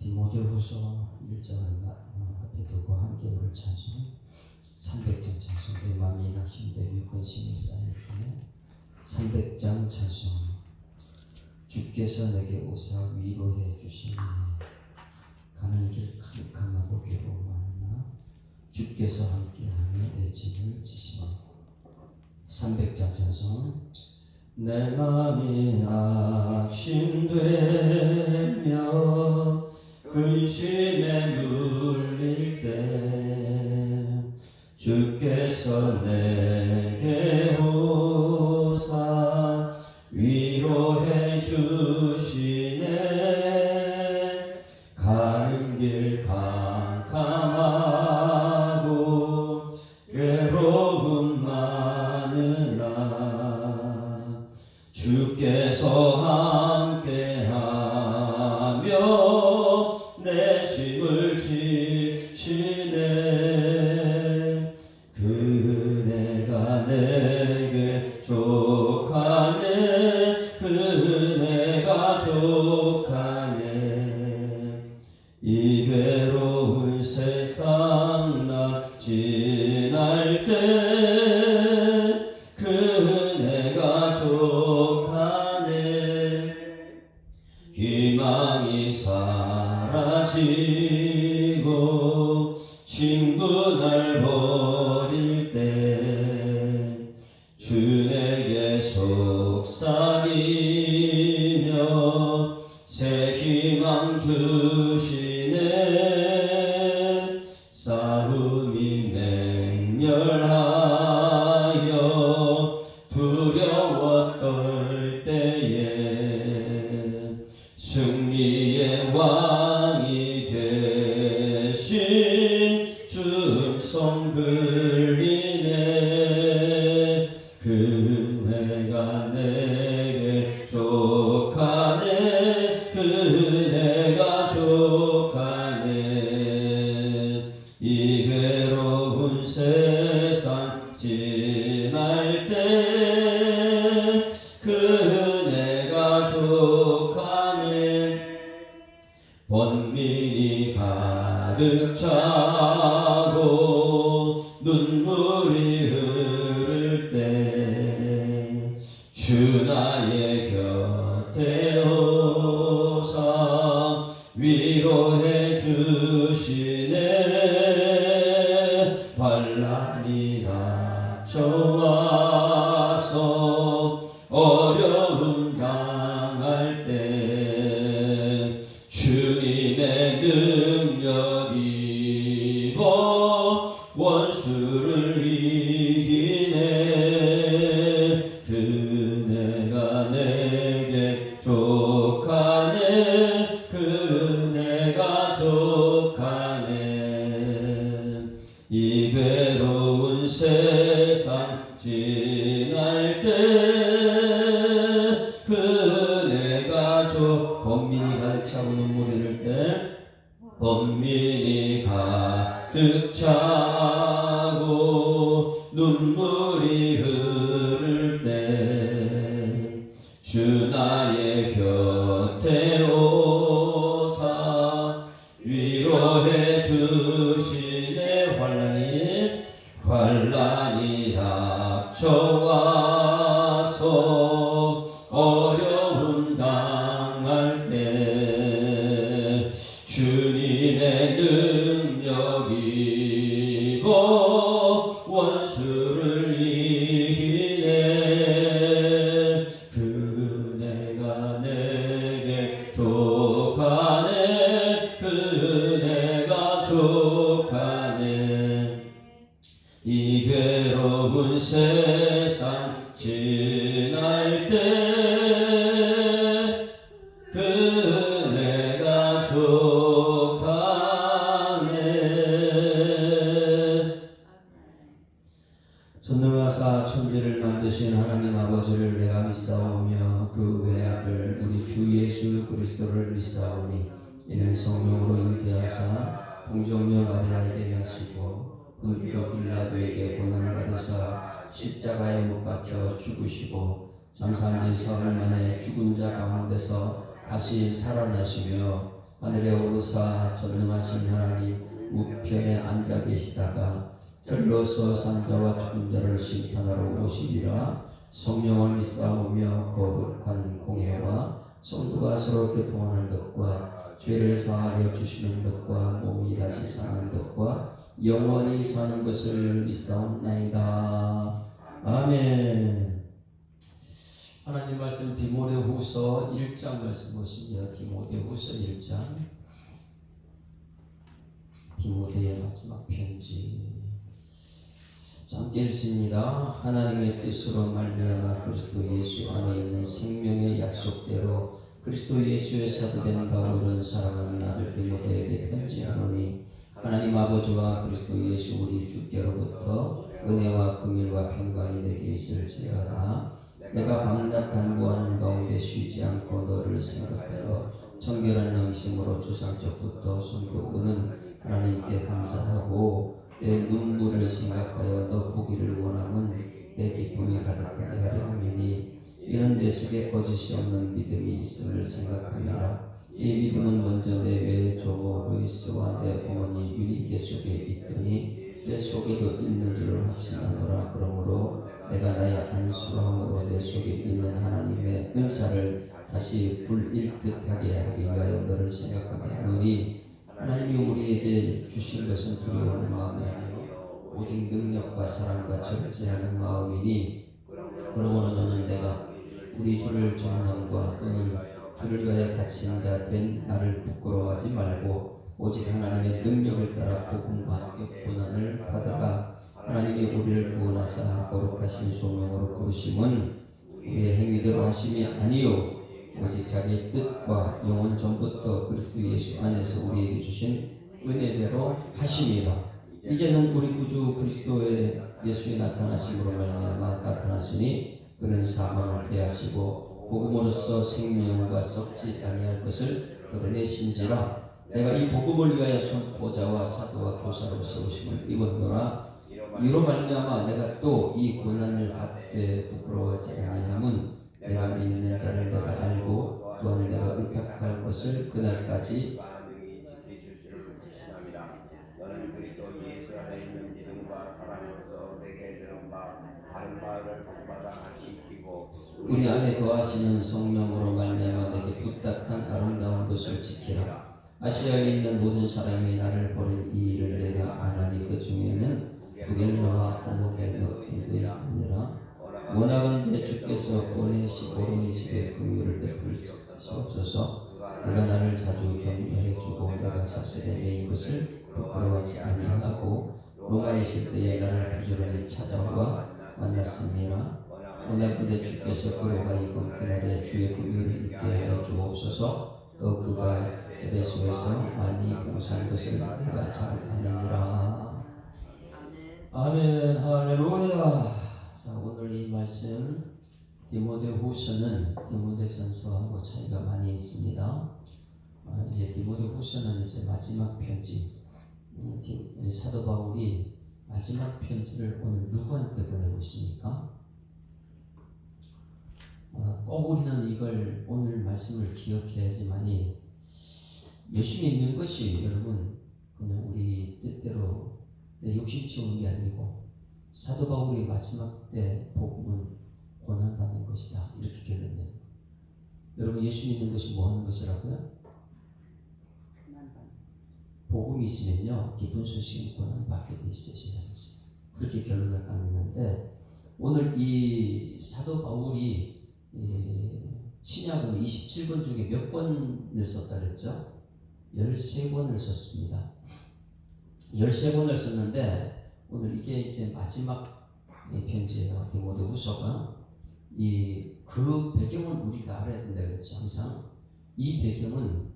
디모데후서 1장 앞에 두고 함께 부를 찬송 300장 찬송. 내 마음이 낙심되며 근심이 쌓일 때 300장 찬송. 주께서 내게 오사 위로해 주시니 가는 길 캄캄하고 괴로워하나 주께서 함께하며 내 짐을 지시고. 300장 찬송. 내 마음이 낙심되며 근심에 눌릴 때 주께서 내게 오사 위로해 주시네. 가는 길 캄캄하고 괴로움 많으나 주께서 함께하며 내 짐을 지시네. 그네가 내게 족하네. 그네가 족하네. 이 괴로운 세상 나 지날 때 그네가 족하네. 희망이 사라지고 친구 날 버릴 때 주 내게 속삭이며 새 희망 주시네. 싸움이 맹렬하여 두려워 떨 때에 승리의 왕이 되신 주 음성 들리네. 그네가 내게 족하네. 그네가 족하네. 이 괴로운 세상 지날 때 그네가 족하네. 번민이 가득 차고 눈물이 흐를 때 주 나의 곁에 오사 위로해 주시네. 환난이 닥쳐와서 어려움 당할 때 주님의 능력 입어 원수를 이기네. 그네가 내게 족하네. 그네가 족하네. 이 괴로운 세상 지날 때 그네가 번민이 가득 차고 눈물이 흐를 때 번민이 가득 차고 눈물이 흐를 때 주 나의 곁에 오사 위로해 주시네. 환난이 닥쳐와서 어려움 당할 때 주님의 능력 입어 원수를 이기네. 그네가 내게 족하네. 그네가 족하네. 이 괴로운 세상 지날 때 그네가 족하네. 전능하사 천지를 만드신 하나님 아버지를 내가 믿사오며 그 외아들 우리 주 예수 그리스도를 믿사오니 이는 성령으로 잉태하사 동정녀 마리아에게 하시고 본디오 빌라도에게 고난을 받으사 십자가에 못 박혀 죽으시고 잠잠지 사흘 만에 죽은 자 가운데서 다시 살아나시며 하늘에 오르사 전능하신 하나님 우편에 앉아 계시다가 절로서 산자와 죽은 자를 심판하러 오시리라. 성령을 믿사오며 거룩한 공회와 성도가 서로 교통하는 것과 죄를 사하여 주시는 것과 몸이 다시 사는 것과 영원히 사는 것을 믿사옵나이다. 아멘. 하나님 말씀 디모데후서 1장 말씀 보십니다. 디모데후서 1장. 디모데의 마지막 편지. 함께 읽습니다. 하나님의 뜻으로 말미암아 그리스도 예수 안에 있는 생명의 약속대로 그리스도 예수의 사도된 바울은 사랑하는 아들 디모데에게 편지하노니 하나님 아버지와 그리스도 예수 우리 주께로부터 은혜와 긍휼과 평강이 내게 있을지어다. 내가 밤낮 간구하는 가운데 쉬지 않고 너를 생각하여 청결한 영심으로 조상적부터 손도고는 하나님께 감사하고 내 눈물을 생각하여 너 보기를 원함은 내 기쁨이 가득하게 하려 함이니 이는 내 속에 거짓이 없는 믿음이 있음을 생각하니라. 이 믿음은 먼저 내 외 조모 루이스와 내 어머니 유리게 속에 있더니 내 속에도 있는 줄을 확신하노라. 그러므로 내가 나의 안수함으로 내 속에 있는 하나님의 은사를 다시 불일듯하게 하기 위하여 너를 생각하게 하노니 하나님이 우리에게 주신 것은 두려워하는 마음이 아니요 오직 능력과 사랑과 절제하는 마음이니 그러므로 너는 내가 우리 주를 전함과 또는 주를 위하여 갇힌 자 된 나를 부끄러워하지 말고 오직 하나님의 능력을 따라 복음과 함께 고난을 받아가 하나님이 우리를 구원하사 거룩하신 소명으로 부르심은 우리의 행위대로 하심이 아니요 오직 자기의 뜻과 영원 전부터 그리스도 예수 안에서 우리에게 주신 은혜대로 하심이라. 이제는 우리 구주 그리스도의 예수의 나타나심으로 말미암아 나타났으니 그는 사망을 패하시고 복음으로써 생명과 썩지 아니할 것을 드러내신지라. 내가 이 복음을 위하여 선포자와 사도와 교사로 세우심을 입었노라. 이로 말미암아 내가 또 이 고난을 받되 부끄러워하지 아니함은 내가 믿는 자를 내가 알고 또한 내가 의탁할 것을 그날까지 너는 그리스도 예수 안에 있는 믿음과 사랑으로서 내게 들은 바 다른 바를 복받아 지키고 우리 안에 거하시는 성령으로 말미암아 내게 부탁한 아름다운 것을 지키라. 아시아에 있는 모든 사람이 나를 버린 이 일을 내가 아나니 그 중에는 부겔로와 오모게도 있느니라. 원하건대 주께서 오네시포로니 집에 긍휼을 베풀시옵소서. 그가 나를 자주 격려해주고 내가 사슬에 매인 것을 부끄러워하지 아니하고 로마에 있을 때에 나를 부지런히 찾아와 만났습니다. 원하건대 주께서 그로 하여금 그날에 주의 긍휼을 있게 하여 주옵소서. 또 그가 에베소에서 많이 봉사한 것을 내가 잘 아느니라. 아멘. 할렐루야. 자, 오늘 이 말씀 디모데후서는 디모데전서하고 차이가 많이 있습니다. 이제 디모데후서는 이제 마지막 편지. 사도 바울이 마지막 편지를 오늘 누구한테 보내고 있습니까? 꼭 우리는 이걸 오늘 말씀을 기억해야지만이 열심히 있는 것이 여러분 그냥 우리 뜻대로 내 욕심 채우는 게 아니고 사도 바울의 마지막 때 복음은 고난받는 것이다. 이렇게 결론내요. 여러분 예수 믿는 것이 뭐 하는 것이라고요? 복음이 있으면요 기쁜 소식은 고난받게 돼 있으시라는 것이에요. 그렇게 결론을 갖는데 오늘 이 사도 바울이 신약은 27권 중에 몇 권을 썼다 그랬죠? 13권을 썼습니다. 13권을 썼는데 오늘 이게 이제 마지막 편지예요. 디모데후서가 그 배경을 우리가 알아야 된다 그랬죠. 항상 이 배경은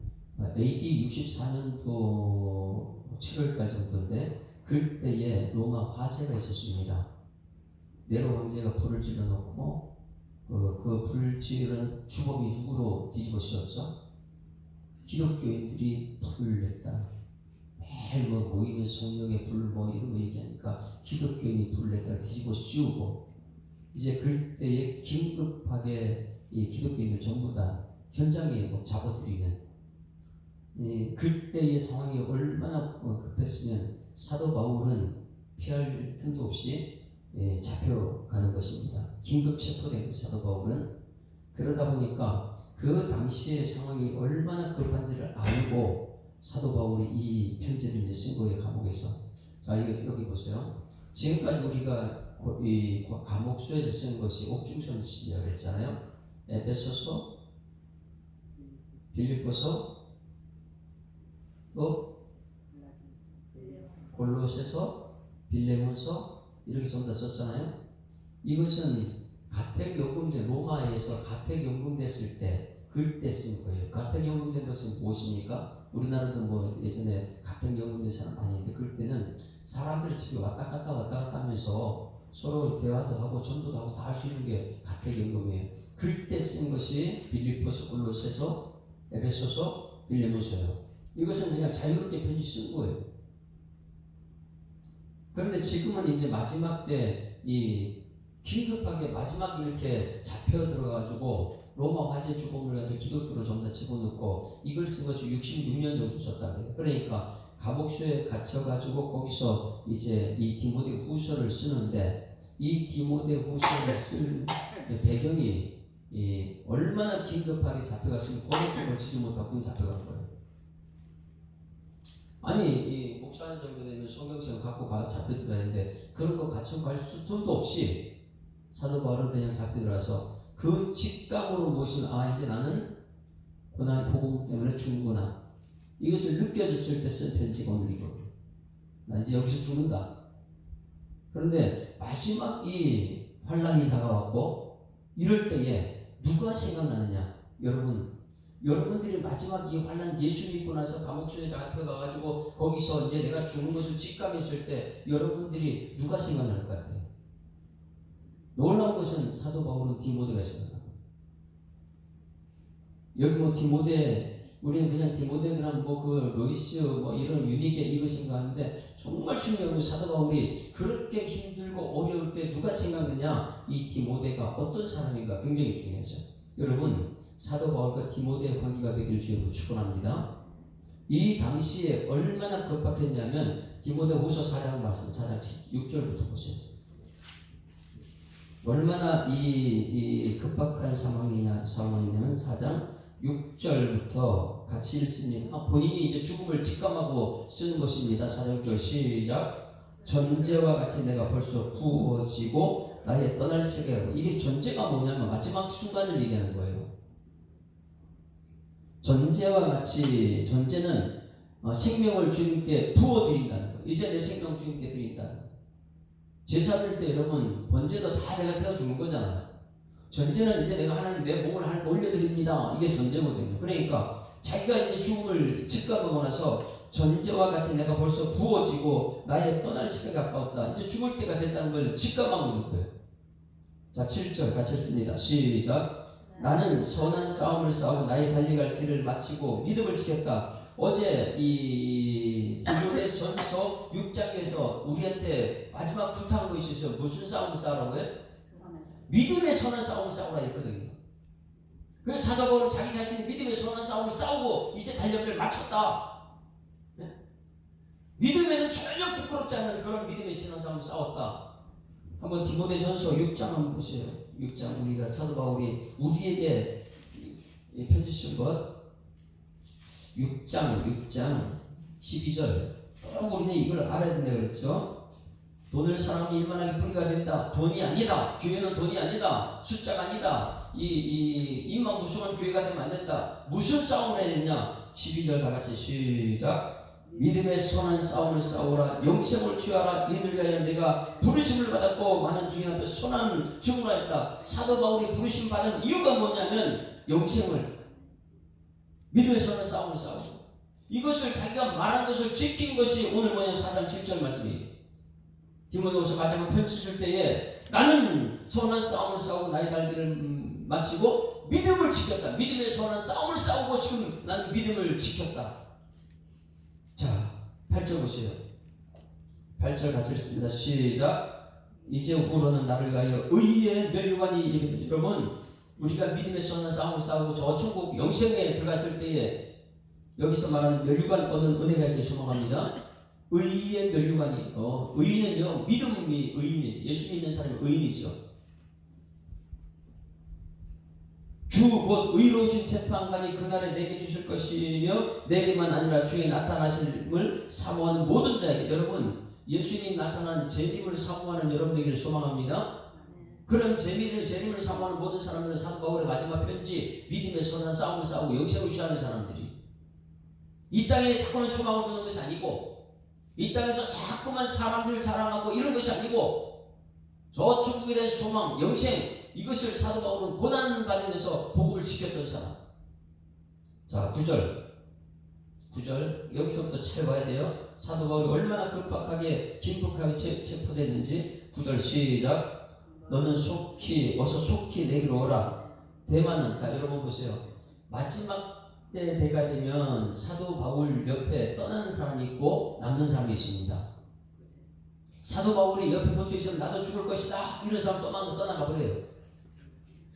AD 64년도 7월달 정도인데 그때에 로마 화재가 있었습니다. 네로 황제가 불을 질러놓고 그 불을 지른 주범이 누구로 뒤집어 씌웠죠? 기독교인들이 불을 냈다. 매일 모이면 성령의 불 이런 거 얘기하니까 기독교인이 불을 냈다 뒤집어 씌우고 이제 그때에 긴급하게 이 기독교인들 전부 다 현장에 잡아들이는 그때의 상황이 얼마나 급했으면 사도 바울은 피할 틈도 없이 잡혀가는 것입니다. 긴급 체포된 사도 바울은. 그러다 보니까 그 당시의 상황이 얼마나 급한지를 알고 사도 바울이 이 편지를 이제 쓴 거예요, 감옥에서. 자, 여기 보세요. 지금까지 우리가 이 감옥소에서 쓴 것이 옥중선지라고 했잖아요. 에베소서, 빌립보서, 또 골로새서, 빌레몬서 이렇게 전부 다 썼잖아요. 이것은 가택연금제, 로마에서 가택연금됐을 때 그때 쓴 거예요. 가택연금된 것은 무엇입니까? 우리나라도 뭐 예전에 가택연금된 사람 많이 있는데 그때는 사람들이 집에 왔다 갔다 하면서 서로 대화도 하고 전도도 하고 다 할 수 있는 게 가택연금이에요. 그때 쓴 것이 빌립보서, 골로새서, 에베소서, 빌레몬서예요. 이것은 그냥 자유롭게 편지 쓴 거예요. 그런데 지금은 이제 마지막 때 긴급하게 마지막 이렇게 잡혀 들어가지고 로마 화재 주범을 가지고 기독교로 전부 다 집어넣고 이걸 쓴 것이 66년 정도 썼다 그래요. 그러니까 감옥소에 갇혀가지고 거기서 이제 이 디모데 후서를 쓰는데 이 디모데 후서를 쓸 배경이 얼마나 긴급하게 잡혀갔으면 고백도 걸치지 못하고 잡혀간 거예요. 아니 목사님 정도 되면 성경책 갖고 잡혀 들어가는데 그런 거 갖춰 갈 수도 없이 사도 바울은 그냥 잡혀 들어와서 그 직감으로 모신 이제 나는 고난 복음 때문에 죽는구나. 이것을 느껴졌을 때 쓴 편지가 오늘 이거예요. 나 이제 여기서 죽는다. 그런데 마지막 이 환란이 다가왔고 이럴 때에 누가 생각나느냐? 여러분들이 마지막 이 환란 예수 믿고 나서 감옥소에 잡혀가가지고 거기서 이제 내가 죽는 것을 직감했을 때 여러분들이 누가 생각날 것 같아요? 놀라운 것은 사도 바울은 디모데가 생각나요. 여기 뭐 디모데, 우리는 그냥 디모데 그냥 그 로이스 이런 유니게 이거 생각하는데 정말 중요한 건 사도 바울이 그렇게 힘들고 어려울 때 누가 생각느냐? 이 디모데가 어떤 사람인가 굉장히 중요하죠. 여러분 사도 바울과 디모데의 관계가 되길 주로 축원합니다. 이 당시에 얼마나 급박했냐면 디모데 후서 4장 말씀 4장 6절부터 보세요. 얼마나 이 급박한 상황이냐면 4장 6절부터 같이 읽습니다. 본인이 이제 죽음을 직감하고 쓰는 것입니다. 4장 6절 시작. 전제와 같이 내가 벌써 부어지고 나의 떠날 시기가. 이게 전제가 뭐냐면 마지막 순간을 얘기하는 거예요. 전제와 같이, 전제는 생명을 주님께 부어드린다는 거예요. 이제 내 생명 주님께 드린다는 거예요. 제사 드릴 때 여러분 번제도 다 내가 태워 주는 거잖아요. 전제는 이제 내가 하나님 내 몸을 하나님께 올려드립니다. 이게 전제거든요. 그러니까 자기가 이제 죽음을 직감하고 나서 전제와 같이 내가 벌써 부어지고 나의 떠날 시기가 가까웠다. 이제 죽을 때가 됐다는 걸 직감하고 있는 거예요. 자 7절 같이 읽습니다. 시작. 나는 선한 싸움을 싸우고 나의 달려갈 길을 마치고 믿음을 지켰다. 어제 이 디모데 전서 6장에서 우리한테 마지막 부탁한 거 있었어요. 무슨 싸움을 싸우라고 해? 믿음의 선한 싸움을 싸우라 했거든요. 그래서 사도 바울은 자기 자신이 믿음의 선한 싸움을 싸우고 이제 달력을 마쳤다. 네? 믿음에는 전혀 부끄럽지 않는 그런 믿음의 선한 싸움을 싸웠다. 한번 디모데 전서 6장 한번 보세요. 6장 우리가 사도 바울이 우리에게 편지 쓴 것 6장 12절 우리는 이걸 알아야 된다 그랬죠. 돈을 사람이 일만하게 뿌리가 된다. 돈이 아니다. 교회는 돈이 아니다. 숫자가 아니다. 입만 무성한 교회가 되면 안 된다. 무슨 싸움을 해야 되냐? 12절 다 같이 시작. 믿음의 선한 싸움을 싸우라. 영생을 취하라. 이를 위하여 내가 부르심을 받았고 많은 주인 앞에서 선한 증언을 했다. 사도 바울이 부르심 받은 이유가 뭐냐면 영생을, 믿음의 선한 싸움을 싸우고 이것을 자기가 말한 것을 지킨 것이 오늘 뭐냐면 4장 7절 말씀이에요. 디모데후서 마지막 편지 쓸 때에 나는 선한 싸움을 싸우고 나의 달기를 마치고 믿음을 지켰다. 믿음의 선한 싸움을 싸우고 지금 나는 믿음을 지켰다. 자, 8절 보세요. 8절 같이 읽습니다. 시작. 이제 후로는 나를 위하여 의의 면류관이. 여러분 우리가 믿음의 선한 싸움을 싸우고 저 천국 영생에 들어갔을 때에 여기서 말하는 면류관 얻은 은혜가 있게 소망합니다. 의의 면류관이 의인은요 믿음이 의인이죠. 예수 믿는 사람이 의인이죠. 주 곧 의로우신 재판관이 그날에 내게 주실 것이며 내게만 아니라 주의 나타나심을 사모하는 모든 자에게. 여러분 예수님 나타난 재림을 사모하는 여러분에게 소망합니다. 그런 재림을 사모하는 모든 사람들은 사도 바울의 마지막 편지 믿음의 선한 싸움을 싸우고 영생을 취하는 사람들이 이 땅에 자꾸만 소망을 두는 것이 아니고 이 땅에서 자꾸만 사람들 자랑하고 이런 것이 아니고 저 천국에 대한 소망, 영생 이것을 사도 바울은 고난받으면서 복음을 지켰던 사람. 자 9절 여기서부터 잘 봐야 돼요. 사도 바울이 얼마나 급박하게 긴박하게 체포됐는지. 9절 시작. 너는 어서 속히 내게로 오라. 대만은 자 여러분 보세요. 마지막 때 때가 되면 사도 바울 옆에 떠나는 사람이 있고 남는 사람이 있습니다. 사도 바울이 옆에 붙어 있으면 나도 죽을 것이다 이런 사람 떠나가 버려요.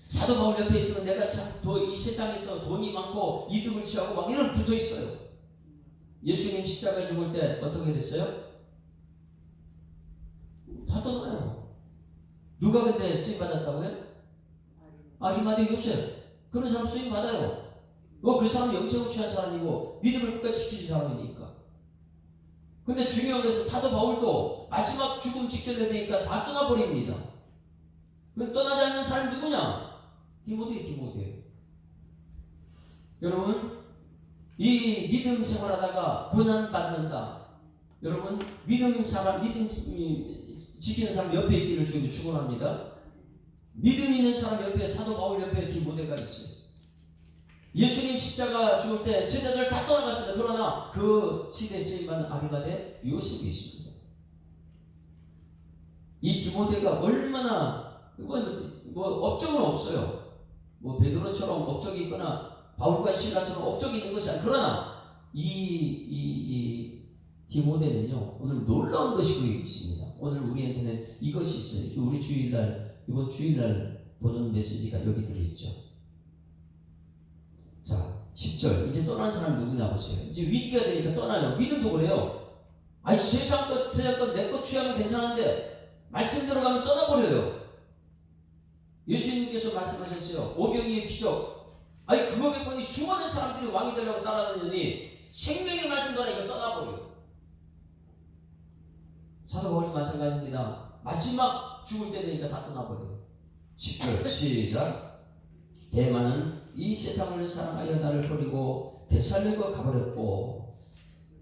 사도 바울 옆에 있으면 내가 참 이 세상에서 돈이 많고 이득을 취하고 막 이런 붙어 있어요. 예수님 십자가에 죽을 때 어떻게 됐어요? 다 떠나요. 누가 근데 쓰임 받았다고요? 아리마대 요셉. 그런 사람 쓰임 받아요. 그 사람 영생을 취한 사람이고 믿음을 끝까지 지키는 사람이니까. 근데 중요한 것은 사도 바울도 마지막 죽음 지켜야 되니까 다 떠나버립니다. 그럼 떠나지 않는 사람이 누구냐? 디모데요. 여러분 이 믿음 생활하다가 고난받는다. 여러분 믿음 지키는 사람 옆에 있기를 주님이 축원합니다. 믿음 있는 사람 옆에 사도 바울 옆에 디모데가 있어요. 예수님 십자가 죽을 때 제자들 다 떠나갔습니다. 그러나 그 시대에 쓰임받는 아리마대 요셉이 있습니다. 이 디모데가 얼마나 업적은 없어요. 베드로처럼 업적이 있거나 바울과 실라처럼 업적이 있는 것이 아니라 그러나 이 디모데는요 오늘 놀라운 것이 거기 있습니다. 오늘 우리한테는 이것이 있어요. 우리 이번 주일날 보는 메시지가 여기 들어있죠. 자 10절 이제 떠나는 사람 누구냐 보세요. 이제 위기가 되니까 떠나요. 믿음도 그래요. 아니 세상 것 내 것 취하면 괜찮은데 말씀 들어가면 떠나버려요. 예수님께서 말씀하셨죠. 오병이의 기적. 아니 그거 뵙더니 수많은 사람들이 왕이 되려고 따라다니더니 생명의 말씀 전에 이거 떠나버려요. 사도 바울이 마찬가지입니다. 마지막 죽을 때 되니까 다 떠나버려요. 10절 시작. 대만은 이 세상을 사랑하여 나를 버리고 데살로니가 가버렸고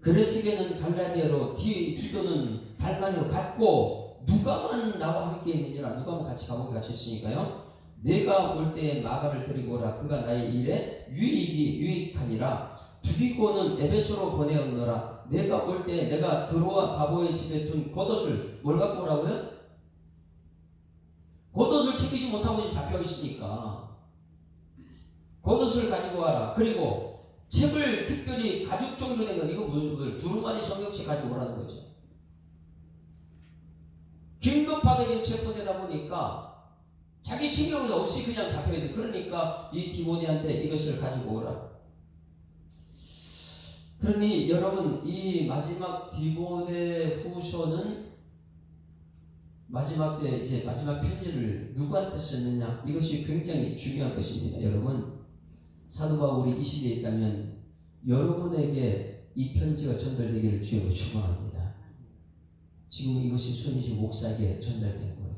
그레스게는 갈라디아로 디도는 달마니로 갔고 누가만 나와 함께 있느니라. 누가만 같이 감옥에 갇혀 있으니까요. 내가 올 때에 마가를 데리고 오라. 그가 나의 일에 유익하니라. 두기고는 에베소로 보내었노라. 내가 올 때 내가 드로아 바보의 집에 둔 겉옷을 뭘 갖고 오라고요? 겉옷을 챙기지 못하고 잡혀 있으니까 겉옷을 가지고 와라. 그리고 책을 특별히 가죽 종이로 된 거 이거 두루마리 성경책 가지고 오라는 거죠. 긴급하게 지금 체포되다 보니까 자기 친경이 없이 그냥 잡혀야 돼. 그러니까 이 디모데한테 이것을 가지고 오라. 그러니 여러분 이 마지막 디모데 후서는 마지막 때 이제 마지막 편지를 누구한테 썼느냐 이것이 굉장히 중요한 것입니다. 여러분 사도 바울이 이 시대에 있다면 여러분에게 이 편지가 전달되기를 주님으로 축원합니다. 지금 이것이 손희진 목사에게 전달된 거예요.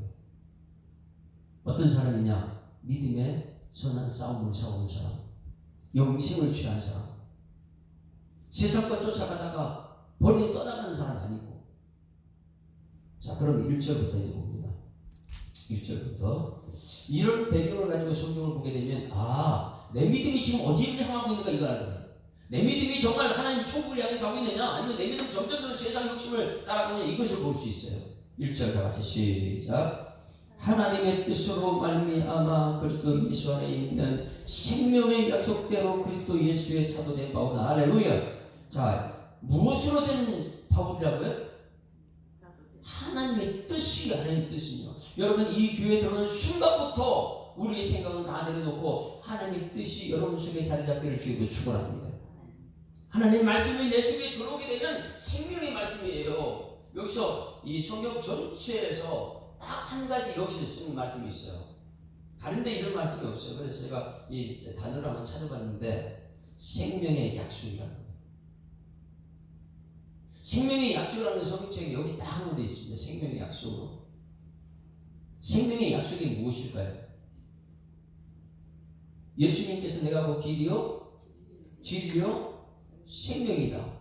어떤 사람이냐? 믿음의 선한 싸움을 싸우는 사람, 영생을 취한 사람, 세상과 쫓아가다가 멀리 떠나가는 사람 아니고. 자, 그럼 1절부터 이제 봅니다. 1절부터 이런 배경을 가지고 성경을 보게 되면 내 믿음이 지금 어디를 향하고 있는가 이걸 알아요. 내 믿음이 정말 하나님 천국을 향해 가고 있느냐 아니면 내 믿음은 점점 세상 욕심을 따라가느냐 이것을 볼 수 있어요. 1절 다 같이 시작. 하나님의 뜻으로 말미암아 그리스도 예수 안에 있는 생명의 약속대로 그리스도 예수의 사도된 바울은 할렐루야. 자, 무엇으로 된 바울이라고요? 하나님의 뜻이 하나님의 뜻이요. 여러분 이 교회에 들어오는 순간부터 우리의 생각은 다 내려놓고 하나님의 뜻이 여러분 속에 자리 잡기를 주님으로 축원합니다. 하나님의 말씀이 내 속에 들어오게 되면 생명의 말씀이에요. 여기서 이 성경 전체에서 딱 한 가지 여기서 쓰는 말씀이 있어요. 다른데 이런 말씀이 없어요. 그래서 제가 이 단어를 한번 찾아봤는데 생명의 약속이라는 거예요. 생명의 약속이라는 성경책이 여기 딱 하나 돼 있습니다. 생명의 약속으로. 생명의 약속이 무엇일까요? 예수님께서 내가 그 길이요 진리요 생명이다.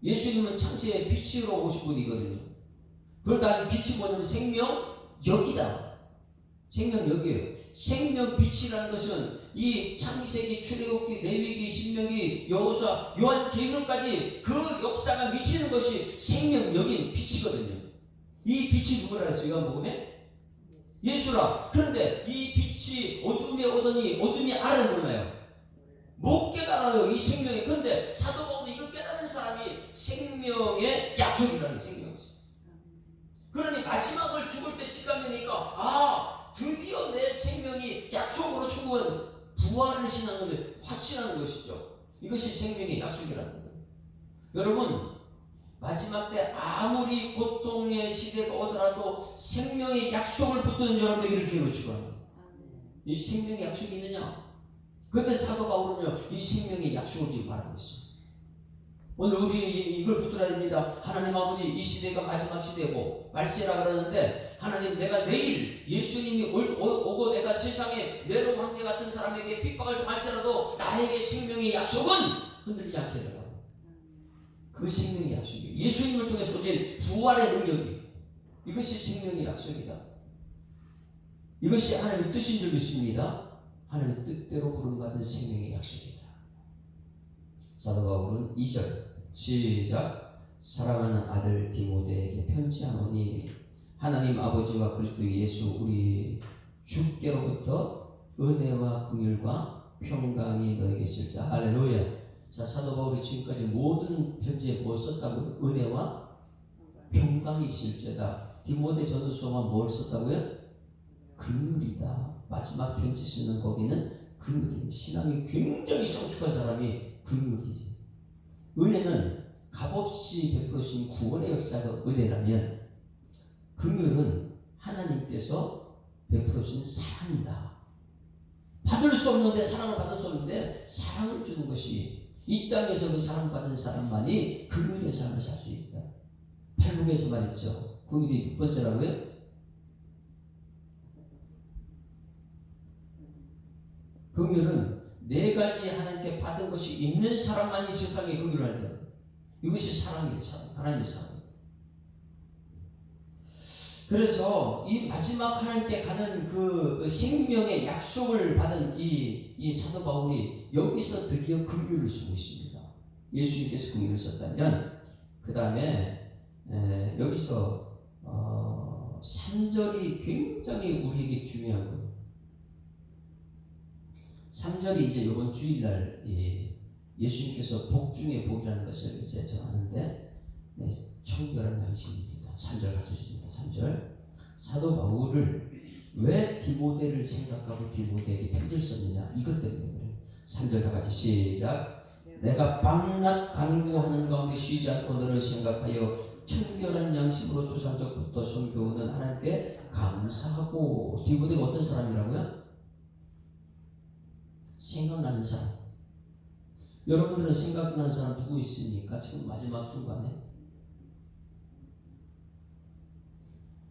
예수님은 창세의 빛으로 오신 분이거든요. 그걸 다 빛이 뭐냐면 생명역이다. 생명역이에요. 생명빛이라는 것은 이 창세기, 출애굽기, 레위기, 신명기, 여호수아, 요한계시록까지 그 역사가 미치는 것이 생명역인 빛이거든요. 이 빛이 누구라 했어요? 요한복음에? 예수라. 그런데 이 빛이 어둠에 오더니 어둠이 알아는 몰라요. 못 깨달아요. 이 생명이. 그런데 사도 바울도 이걸 깨달은 사람이 생명의 약속이라는 생명이었어요. 그러니 마지막을 죽을 때 직감되니까 드디어 내 생명이 약속으로 천국은 부활을 신하는 확신하는 것이죠. 이것이 생명의 약속이라는 거예요. 여러분 마지막 때 아무리 고통의 시대가 오더라도 생명의 약속을 붙드는 여러분 되기를 주님으로 축원합니다. 이 생명의 약속이 있느냐? 그런데 사도 바울은요 이 생명의 약속을 지금 말하고 있어요. 오늘 우리 이걸 붙들어야 됩니다. 하나님 아버지 이 시대가 마지막 시대고 말세라 그러는데 하나님 내가 내일 예수님이 오고 내가 세상에 네로 황제 같은 사람에게 핍박을 당할지라도 나에게 생명의 약속은 흔들리지 않게 해달라고. 그 생명의 약속이 예수님을 통해서 오직 부활의 능력이 이것이 생명의 약속이다. 이것이 하나님의 뜻인 줄 믿습니다. 하나님의 뜻대로 부름받은 생명의 약속이다. 사도 바울은 2절 시작. 사랑하는 아들 디모데에게 편지하노니 하나님 아버지와 그리스도 예수 우리 주께로부터 은혜와 긍휼과 평강이 너에게 있을자. 할렐루야. 자, 사도 바울이 지금까지 모든 편지에 뭘 썼다고요? 은혜와 평강이 있을지다. 디모데 전후서만 뭘 썼다고요? 긍휼이다. 마지막 편지 쓰는 거기는 긍휼입니다. 신앙이 굉장히 성숙한 사람이 긍휼이지. 은혜는 값없이 베풀으신 구원의 역사가 은혜라면 긍휼은 하나님께서 베풀으신 사랑이다. 받을 수 없는데 사랑을 받을 수 없는데 사랑을 주는 것이 이 땅에서 그 사랑받은 사람만이 긍휼의 삶을 살 수 있다. 팔복에서 말했죠. 긍휼이 몇 번째라고요? 긍휼은 네 가지 하나님께 받은 것이 있는 사람만이 세상에 긍휼을 하는 이것이 사랑이에요. 사랑. 하나님의 사랑. 그래서 이 마지막 하나님께 가는 그 생명의 약속을 받은 이 사도 바울이 여기서 드디어 긍휼을 쓰고 있습니다. 예수님께서 긍휼을 썼다면 그 다음에 여기서 3절이 굉장히 우리에게 중요한 거예요. 3절이 이제 이번 주일날 예수님께서 복 중에 복이라는 것을 이제 전하는데 청결한 양심입니다. 3절 같이 읽습니다. 3절 사도 바울을 왜 디모데를 생각하고 디모데에게 편지를 썼느냐 이것 때문에 3절 다 같이 시작. 내가 밤낮 간구하는 가운데 쉬지 않고 너를 생각하여 청결한 양심으로 조상적부터 섬겨오는 하나님께 감사하고. 디모데가 어떤 사람이라고요? 생각나는 사람. 여러분들은 생각나는 사람 누구 있습니까? 지금 마지막 순간에.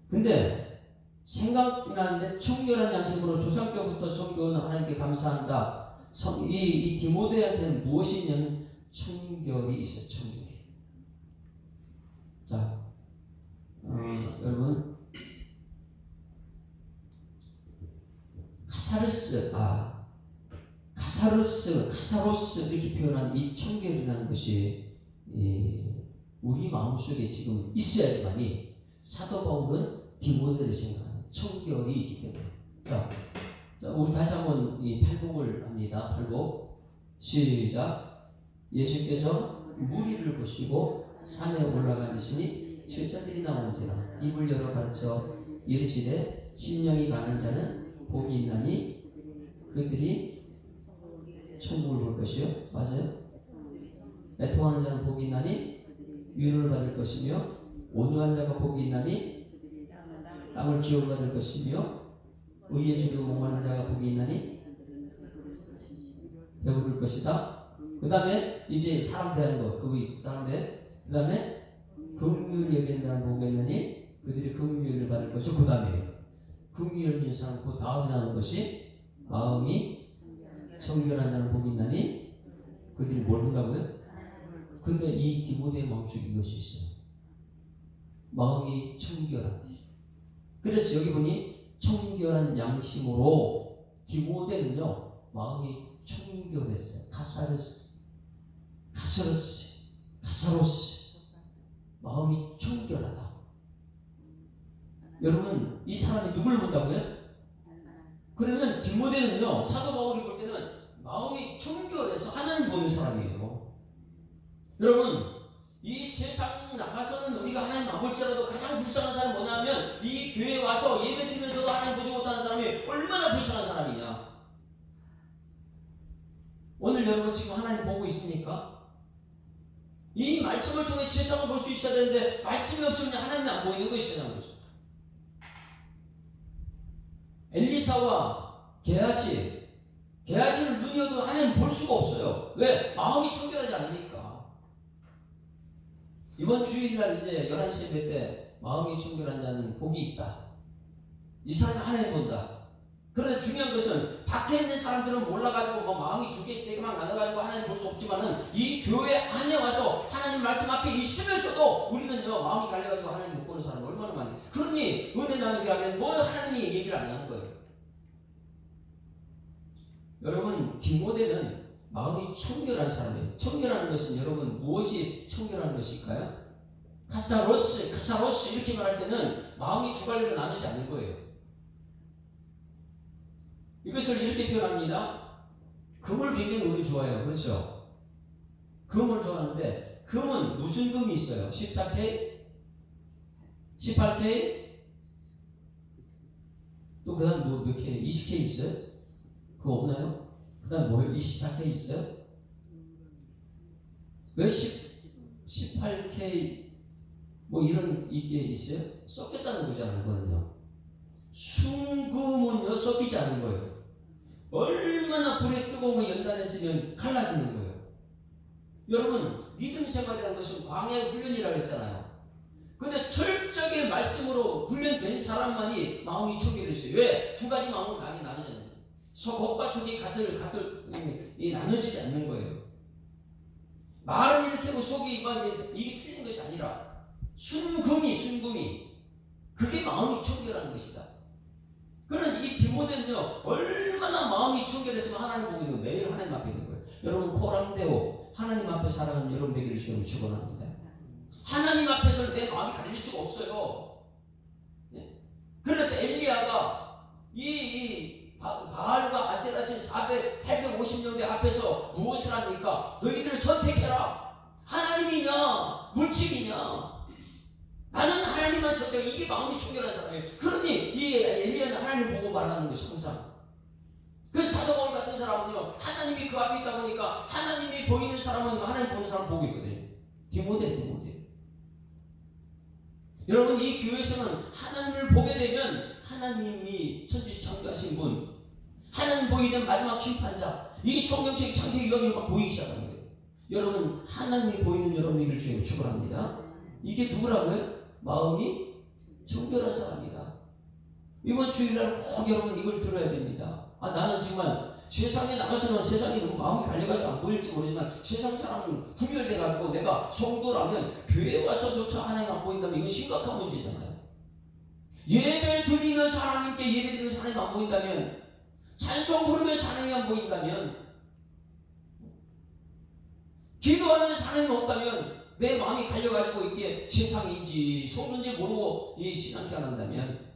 근데 생각나는데 청결한 양심으로 조상교부터 섬겨오는 하나님께 감사한다. 이 디모데한테는 무엇이 있냐면 청결이 있어요. 청결이. 자, 여러분 카사로스 이렇게 표현한 이 청결이라는 것이 우리 마음속에 지금 있어야지만이 사도 바울은 디모데를 생각하는 청결이 있기 때문에. 자, 우리 다시 한번 이 팔복을 합니다. 팔복 시작. 예수께서 무리를 보시고 산에 올라가시니 제자들이 나온지라 입을 열어 가르쳐 이르시되 심령이 가는 자는 복이 있나니 그들이 천국을 볼 것이요. 맞아요? 애통하는 자는 복이 있나니 위로를 받을 것이며 온유한 자가 복이 있나니 땅을 기업받을 것이며 의에 주려 목마른 자가 복이 있나니 배부를 것이다. 그 다음에 이제 사람 대하는 거, 그 사람 대. 그 다음에 긍휼히 여기는 자는 복이 있나니 그들이 긍휼을 받을 것이고, 그 다음에 긍휼히 여기는 사람, 그 다음에 나오는 것이 마음이 청결한 자는 복이 있나니 그들이 뭘 본다고요? 근데 이 디모데의 마음속에 이것이 있어요. 마음이 청결한. 그래서 여기 보니 청결한 양심으로 디모데는요 마음이 청결했어요. 가사로스 마음이 청결하다. 여러분 이 사람이 누굴 본다고요? 그러면 디모데는요 사도 바울이 볼 때는 마음이 청결해서 하나님 보는 사람이에요. 여러분 이 세상 나가서는 우리가 하나님 안 볼지라도 가장 불쌍한 사람이 뭐냐 하면 이 교회에 와서 예배드리면서도 하나님 보지 못하는 사람이 얼마나 불쌍한 사람이냐. 오늘 여러분 지금 하나님 보고 있습니까? 이 말씀을 통해 세상을 볼 수 있어야 되는데 말씀이 없으면 하나님이 안 보이는 것이 세상 거죠. 엘리사와 게하시를 눈여도 하나님 볼 수가 없어요. 왜? 마음이 청결하지 않으니까. 이번 주일날 이제 11시 예배 때 마음이 청결한 자는 복이 있다. 이 사람이 하나님 본다. 그런데 중요한 것은 밖에 있는 사람들은 몰라가지고 뭐 마음이 두 개씩 세 개만 나눠가지고 하나님 볼 수 없지만은 이 교회 안에 와서 하나님 말씀 앞에 있으면서도 우리는요 마음이 갈려가지고 하나님 못 보는 사람이 얼마나 많이. 그러니 은혜 나누게 하기엔 뭐 하나님이 얘기를 안 하는 거예요. 여러분 디모데는 마음이 청결한 사람이에요. 청결하는 것은 여러분 무엇이 청결한 것일까요? 카사로스 이렇게 말할 때는 마음이 두 갈래로 나누지 않는 거예요. 이것을 이렇게 표현합니다. 금을 굉장히 우리 좋아해요. 그렇죠? 금을 좋아하는데 금은 무슨 금이 있어요? 14K? 18K? 또 그 다음 몇 K? 20K 있어요? 그거 없나요? 그 다음 뭐예요? 24K 있어요? 왜 18K 뭐 이런 이게 있어요? 섞였다는 거잖아요. 그거는요. 순금은요 섞이지 않은 거예요. 얼마나 불에 뜨거운 연단했으면 갈라지는 거예요. 여러분 믿음 생활이라는 것은 광야의 훈련이라고 했잖아요. 근데 철저하게 말씀으로 훈련된 사람만이 마음이 청결했어요. 왜? 두 가지 마음은 많이 나누잖아요. 속과 속이 가들 나눠지지 않는 거예요. 말은 이렇게 하고 속이 이게 틀린 것이 아니라 순금이 그게 마음이 청결한 것이다. 그런 이 디모데는요 얼마나 마음이 청결했으면 하나님 보고 있는 매일 하나님 앞에 있는 거예요. 여러분 코람데오 하나님 앞에 살아가는 여러분 되기를 주님을 축원합니다. 하나님 앞에서는 내 마음이 갈릴 수가 없어요. 네? 그래서 엘리야가 이 바알과 아세라신 850년대 앞에서 무엇을 합니까? 너희들 선택해라. 하나님이냐 물질이냐. 나는 하나님만 선택해. 이게 마음이 청결한 사람이에요. 그러니 이 엘리야는 하나님 보고 말하는 것이 항상. 그 사도 바울 같은 사람은요 하나님이 그 앞에 있다 보니까 하나님이 보이는 사람은 하나님 보는 사람 보고 있거든요. 디모데. 여러분 이 교회에서는 하나님을 보게 되면 하나님이 천지창조하신 분, 하나님 보이는 마지막 심판자, 이 성경책 창세기 여기 막 보이기 시작하는 거예요. 여러분 하나님이 보이는 여러분들 주님을 축원합니다. 이게 누구라고요? 마음이 청결한 사람이다. 이번 주일날 꼭 여러분 이걸 들어야 됩니다. 나는 정말 세상에 나가서는 세상이 너무 마음이 갈려가지고 안 보일지 모르지만 세상 사람은 구별돼가지고 내가 성도라면 교회에 와서조차 하나님 안 보인다면 이건 심각한 문제잖아요. 예배 드리면서 하나님께 예배 드리면서 하나님 안 보인다면, 찬송 부르면서 하나님 안 보인다면, 기도하면서 하나님 없다면, 내 마음이 갈려가지고 이게 세상인지 속는지 모르고 이 신앙생활 한다면,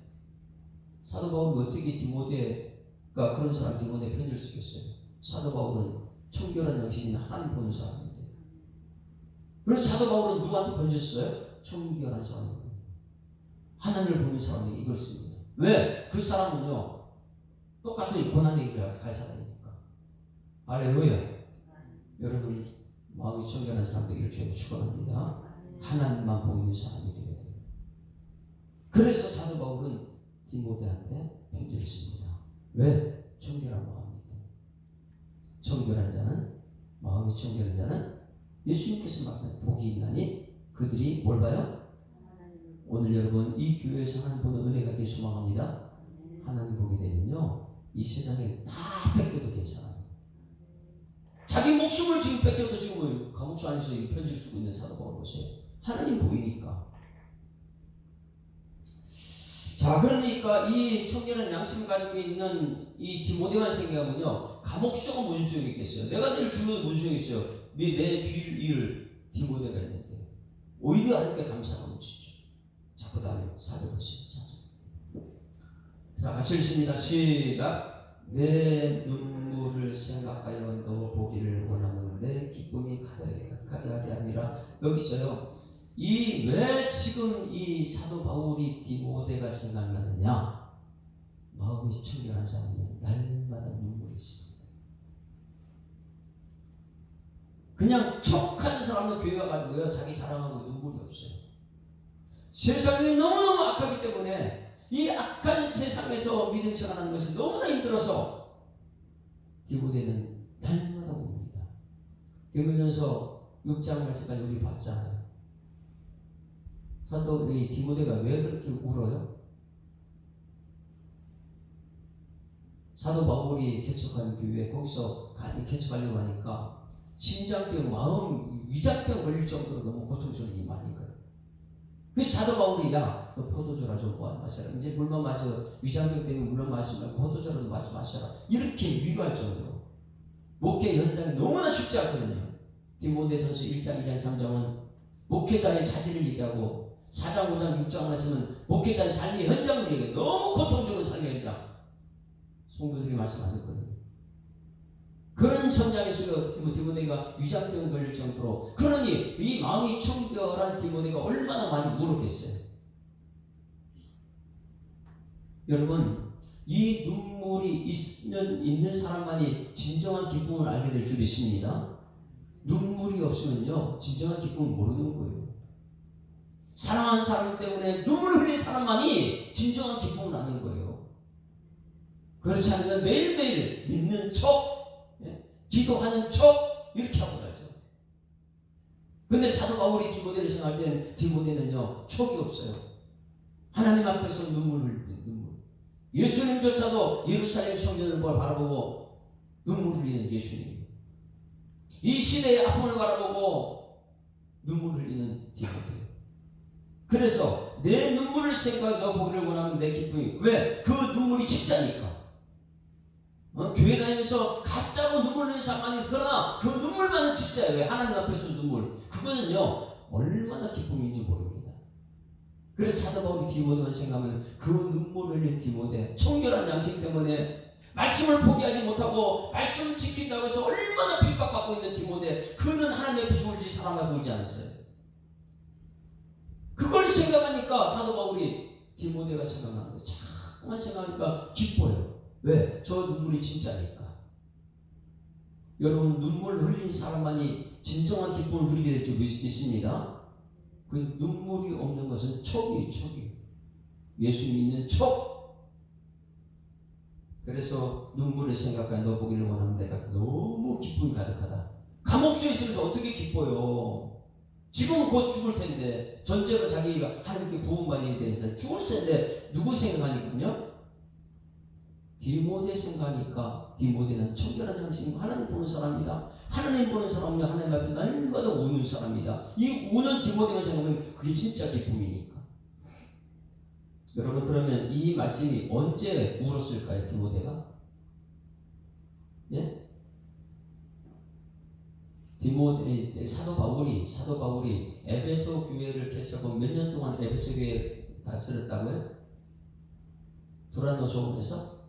사도 바울이 어떻게 디모데가 그런 사람 디모데에 편지를 쓰겠어요? 사도 바울은 청결한 양심이 하나님 보는 사람인데. 그래서 사도 바울은 누구한테 편지를 써요? 청결한 사람. 하나님을 보는 사람이 이걸 씁니다. 왜? 그 사람은요 똑같은 고난의 길을 갈 사람이니까. 할렐루야. 여러분 마음이 청결한 사람 되기를 주님으로 축원합니다. 하나님만 보이는 사람이 되어야 돼요. 그래서 사도 바울은 디모데한테 편지를 씁니다. 왜? 청결한 마음이기 때문에. 청결한 자는, 마음이 청결한 자는 예수님께서 말씀 복이 있나니 그들이 뭘 봐요? 오늘 여러분 이 교회에서 하나님 보는 은혜가 있길 소망합니다. 하나님 보게 되면요, 이 세상에 다 뺏겨도 괜찮아요. 자기 목숨을 지금 뺏겨도 지금 감옥소 안에서 이 편지를 쓰고 있는 사도 바울 보세요. 하나님 보이니까. 자, 그러니까 이 청결한 양심을 가지고 있는 이 디모데만 생각하면요, 감옥소가 무슨 소용이 있겠어요? 내가 늘 주는 무슨 소용이 있어요? 내 뒤를 이을 디모데가 있는데 오히려 하나님께 감사가 넘치죠. 자, 그 다음에 4절 보시죠. 4절. 자, 같이 읽습니다. 시작. 내 눈물을 생각하여 너 보기를 원하는 내 기쁨이 가득하게 아니라, 여기 있어요. 이 왜 지금 이 사도 바울이 디모데가 생각나느냐? 마음이 청결한 사람은 날마다 눈물이 있습니다. 그냥 척하는 사람은 교회 와가지고요, 자기 자랑하고 눈물이 없어요. 세상이 너무너무 악하기 때문에 이 악한 세상에서 믿음 생활하는 것이 너무나 힘들어서 디모데는 날마다 웁니다. 디모데전서 6장 말씀까지 우리 봤잖아요. 사도 이 디모데가 왜 그렇게 울어요? 사도 바울이 개척한 교회, 거기서 개척하려고 하니까 심장병, 마음 위장병 걸릴 정도로 너무 고통스러운 일이 많이 있거든요. 그래서 사도 바울이, 야, 너 포도주라 좀 마셔라. 이제 물만 마셔. 위장병 때문에 물만 마시면 포도주라도 마셔라. 이렇게 위로할 정도로. 목회 현장이 너무나 쉽지 않거든요. 디모데전서 1장, 2장, 3장은 목회자의 자질을 얘기하고, 4장, 5장, 6장 말씀은 목회자의 삶의 현장을 얘기해요. 너무 고통스러운 삶의 현장. 성도들이 말씀 안 듣거든요. 그런 현장에서 디모데가 위장병 걸릴 정도로, 그러니 이 마음이 청결한 디모데가 얼마나 많이 울었겠어요. 여러분, 이 눈물이 있는 사람만이 진정한 기쁨을 알게 될 줄 믿습니다. 눈물이 없으면요, 진정한 기쁨을 모르는 거예요. 사랑하는 사람 때문에 눈물을 흘린 사람만이 진정한 기쁨을 아는 거예요. 그렇지 않으면 매일매일 믿는 척, 기도하는 척 이렇게 하고 가죠. 근데 사도 바울이 디모데를 생각할 때는 디모데는요, 척이 없어요. 하나님 앞에서 눈물을 흘리는 눈물. 예수님조차도 예루살렘 성전을 바라보고 눈물을 흘리는 예수님. 이 시대의 아픔을 바라보고 눈물을 흘리는 디모데. 그래서 내 눈물을 생각해 너 보기를 원하는 내 기쁨이, 왜? 그 눈물이 진짜니까. 교회 다니면서 가짜로 눈물 흘리는 사람 많이, 그러나 그 눈물만은 진짜예요. 왜? 하나님 앞에서 눈물. 그거는요, 얼마나 기쁨인지 모릅니다. 그래서 사도 바울이 디모데만 생각하면 그 눈물을 흘린 디모데, 청결한 양심 때문에 말씀을 포기하지 못하고 말씀을 지킨다고 해서 얼마나 핍박받고 있는 디모데, 그는 하나님 앞에서 울지 사람하고 울지 않았어요. 그걸 생각하니까 사도 바울이 디모데가 생각나는 거예요. 자꾸만 생각하니까 기뻐요. 왜? 저 눈물이 진짜니까. 여러분, 눈물을 흘린 사람만이 진정한 기쁨을 누리게 될 줄 믿습니다. 그 눈물이 없는 것은 척이에요, 척이. 예수 믿는 척. 그래서 눈물을 생각하여 너 보기를 원하는 내가 너무 기쁨이 가득하다. 감옥소에 있으면서 어떻게 기뻐요? 지금 곧 죽을 텐데, 전제로 자기가 하나님께 부흥받아야 되면서 죽을 텐데 누구 생각하니까요? 디모데 생각하니까 디모데는 청결한 양심, 하나님 보는 사람이다. 하나님 보는 사람은 하나님 앞에 날마다 우는 사람이다. 이 우는 디모데만 생각하면 그게 진짜 기쁨이니까. 여러분, 그러면 이 말씀이 언제 울었을까요, 디모데가? 예? 사도 바울이 에베소 교회를 개척하고 몇 년 동안 에베소 교회에 다스렸다고요? 두란노소원에서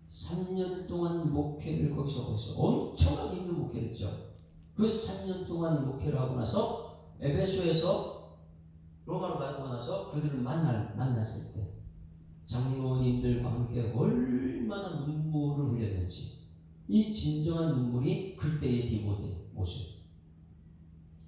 3년 동안 목회를 거기서 엄청나게 힘든 목회를 했죠. 그 3년 동안 목회를 하고 나서 에베소에서 로마로 가고 나서 그들을 만났을 때 장로님들과 함께 얼마나 눈물을 흘렸는지, 이 진정한 눈물이 그때의 디모데 모습.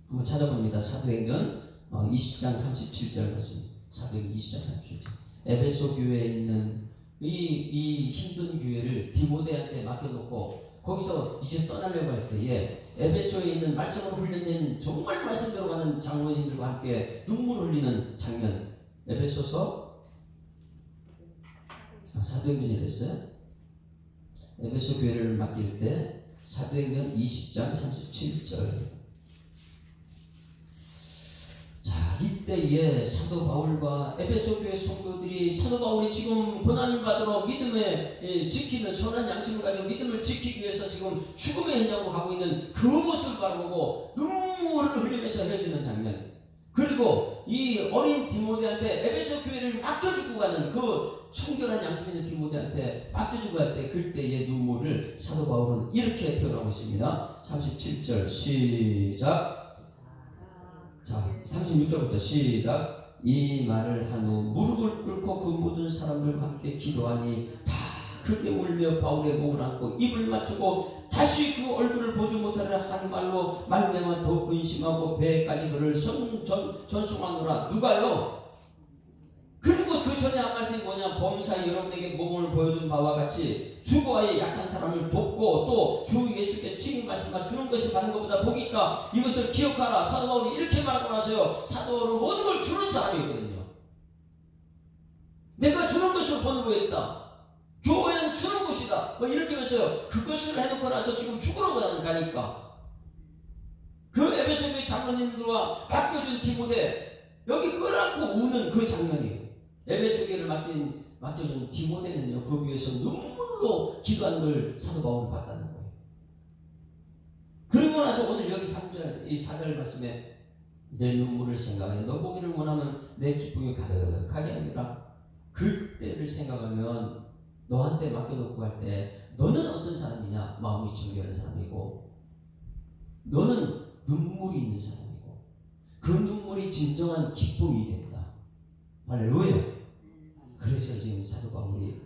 한번 찾아봅니다. 사도행전 20장 37절 말씀. 사도행전 20장 37절. 에베소 교회에 있는 이 힘든 교회를 디모데한테 맡겨놓고 거기서 이제 떠나려고 할 때에 에베소에 있는 말씀을 훈련된 정말 말씀대로 가는 장로님들과 함께 눈물을 흘리는 장면. 에베소서 사도행전이 됐어요. 에베소 교회를 맡길 때 사도행전 20장 37절. 자, 이때에 사도 바울과 에베소 교회 성도들이 사도 바울이 지금 고난을 받으러 믿음에 지키는 선한 양심을 가지고 믿음을 지키기 위해서 지금 죽음의 현장으로 가고 있는 그 모습을 바라보고 눈물을 흘리면서 헤어지는 장면. 그리고 이 어린 디모데한테 에베소 교회를 맡겨주고 가는 그 청결한 양심 있는 디모데한테 맡겨주고 갈 때 그때의 눈물을 사도 바울은 이렇게 표현하고 있습니다. 37절 시작. 자, 36절부터 시작. 이 말을 한 후 무릎을 꿇고 그 모든 사람들과 함께 기도하니 다 크게 울며 바울의 목을 안고 입을 맞추고 다시 그 얼굴을 보지 못하려 하는 말로 말미암아 더욱 근심하고 배에까지 그를 전송하노라. 누가요? 그리고 그 전에 한 말씀이 뭐냐? 범사에 여러분에게 모범을 보여준 바와 같이 수고하여 약한 사람을 돕고 또 주 예수께 친히 말씀만 주는 것이 받는 것보다 복이 있다. 이것을 기억하라. 사도 바울이 이렇게 말하고 나서요. 사도 바울은 모든 걸 주는 사람이거든요. 내가 주는 것을 번부했다. 교회는 주는 것이다. 뭐 이렇게 하면서요. 그것을 해놓고 나서 지금 죽으러 가니까 그 에베소 교회 장로님들과 맡겨준 디모데 여기 끌어안고 우는 그 장면이에요. 에베소 교회를 맡겨준 디모데는요, 그 위에서 눈물로 기도하는 걸 사도 바울이 봤다는 거예요. 그리고 나서 오늘 여기 3절, 이 4절 말씀에 내 눈물을 생각해 너 보기를 원하면 내 기쁨이 가득하게 하리라. 그때를 생각하면 너한테 맡겨놓고 갈 때 너는 어떤 사람이냐? 마음이 정결한 사람이고 너는 눈물이 있는 사람이고 그 눈물이 진정한 기쁨이 된다. 할렐루야. 그래서 지금 사도 바울이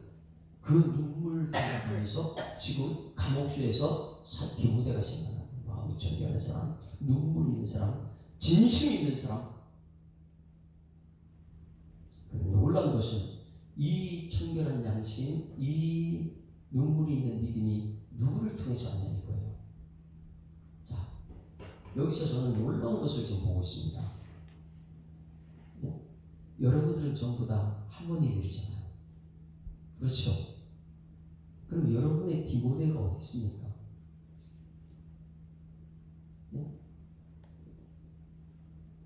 그 눈물 생각하면서 지금 감옥수에서 디모데가 생각나는 마음이 정결한 사람, 눈물이 있는 사람, 진심이 있는 사람. 놀라운 것은 이 청결한 양심, 이 눈물이 있는 믿음이 누구를 통해서 왔냐 이거예요. 자, 여기서 저는 놀라운 것을 지금 보고 있습니다. 여러분들은 전부 다 할머니들이잖아요. 그렇죠? 그럼 여러분의 디모데가 어디 있습니까?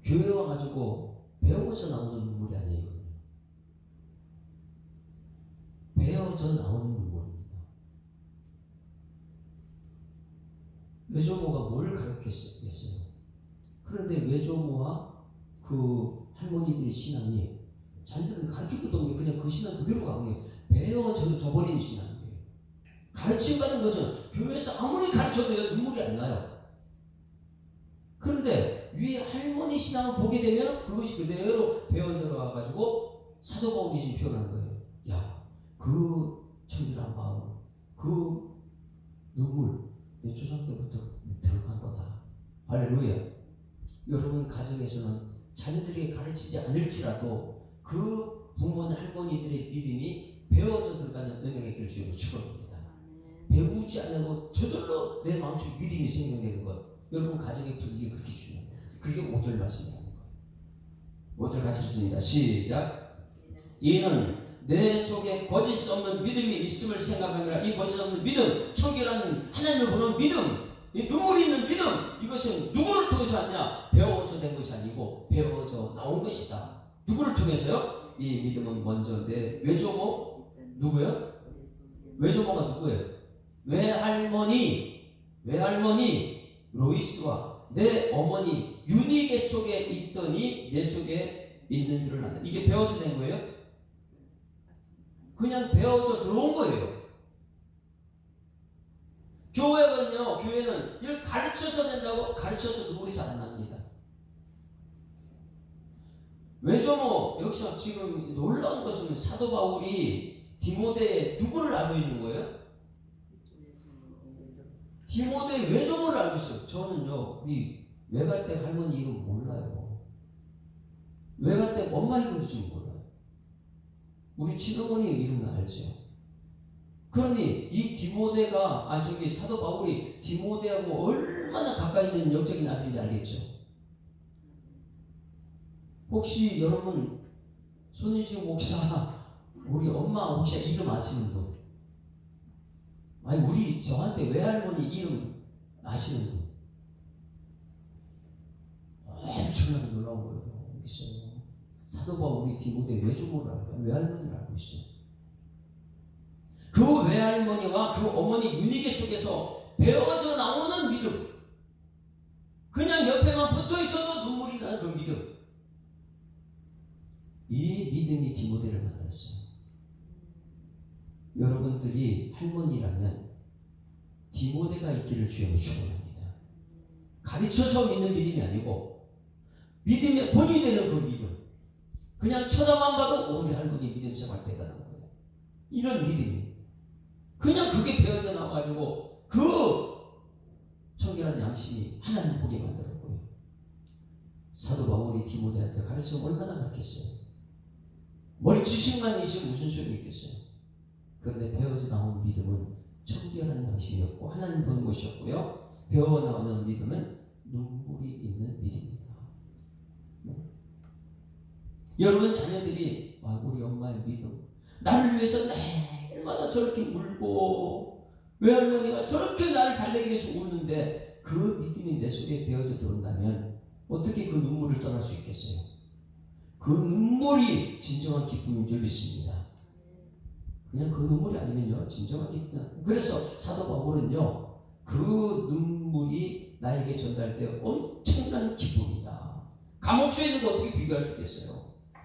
교회 와가지고 배워서 나오는 눈물이 아니에요. 배워져 나오는 눈물입니다. 외조모가 뭘 가르쳤겠어요? 그런데 외조모와 그 할머니들의 신앙이 자기들은 가르치고도 없는 게 그냥 그 신앙 그대로 가는 게 배워져 버린 신앙이에요. 가르침받은 것은 교회에서 아무리 가르쳐도 눈물이 안 나요. 그런데 위에 할머니 신앙을 보게 되면 그것이 그대로 배워 들어가가지고 사도 바울이 지금 표현한 거예요. 야, 그 청결한 마음, 그 눈물 내 초상 때부터 들어간 거다. 할렐루야. 여러분 가정에서는 자녀들에게 가르치지 않을지라도 그 부모나 할머니들의 믿음이 배워져 들어가는 은혜의 길 주로 축원합니다. 배우지 않고 저절로 내 마음속에 믿음이 생겨내는 것. 여러분 가정의 분위기가 그렇게 중요해요. 그게 5절 말씀이라는 거예요. 5절 같이 읽습니다. 시작. 이는 내 속에 거짓 없는 믿음이 있음을 생각하느라 이 거짓 없는 믿음, 청결한 하나님을 보는 믿음, 이 눈물이 있는 믿음, 이것은 누구를 통해서 왔냐? 배워서 된 것이 아니고 배워져 나온 것이다. 누구를 통해서요? 이 믿음은 먼저 내 외조모 누구요? 외조모가 누구예요? 외할머니 로이스와 내 어머니 유니게 속에 있더니 내 속에 있는 줄을 안다. 이게 배워서 된 거예요? 그냥 배워져 들어온 거예요. 교회는 이걸 가르쳐서 된다고? 가르쳐서 눈물이 잘 안 납니다. 외조모 여기서 지금 놀라운 것은 사도 바울이 디모데에 누구를 알고 있는 거예요? 디모데의 외조모를 알고 있어요. 저는요, 우리 외갓댁 할머니 이름 몰라요. 외갓댁 엄마 이름 좀 몰라요. 우리 친어머니 이름은 알죠. 그러니 이 디모데가 사도 바울이 디모데하고 얼마나 가까이 있는 영적인 아들인지 알겠죠. 혹시 여러분 손윤식 목사 우리 엄마 혹시 이름 아시는 분? 아니 우리 저한테 외할머니 이름 아시는 분? 엄청나게 놀라운 거예요. 여기 있어요. 사도 바울이 디모데 외조모를 알고 외할머니를 알고 있어요. 그 외할머니와 그 어머니 윤희계 속에서 배어져 나오는 믿음, 그냥 옆에만 붙어 있어도 눈물이 나는 그 믿음, 이 믿음이 디모데를 만들었어요. 여러분들이 할머니라면 디모데가 있기를 주여 축원합니다. 가르쳐서 믿는 믿음이 아니고 믿음의 본이 되는 그 믿음, 그냥 쳐다만 봐도 우리 할머니 믿음 정말 대단한 거예요. 이런 믿음이 그냥 그게 배어져 나와가지고 그 청결한 양심이 하나님 보게 만들었고요. 사도 바울이 디모데한테 가르치면 얼마나 낫겠어요. 머리 지식만 있으면 무슨 소용이 있겠어요. 그런데 배어져 나온 믿음은 청결한 양심이었고 하나님 보는 것이었고요. 배어 나오는 믿음은 눈물이 있는 믿음입니다. 여러분 자녀들이 우리 엄마의 믿음, 나를 위해서 날마다 저렇게 울고 외할머니가 저렇게 나를 잘내기 위해서 우는데 그 믿음이 내 속에 배어져 들어온다면 어떻게 그 눈물을 떠날 수 있겠어요? 그 눈물이 진정한 기쁨인 줄 믿습니다. 그냥 그 눈물이 아니면요 진정한 기쁨. 그래서 사도 바울은요 그 눈물이 나에게 전달되어 엄청난 기쁨이다. 감옥수에 있는 거 어떻게 비교할 수 있겠어요?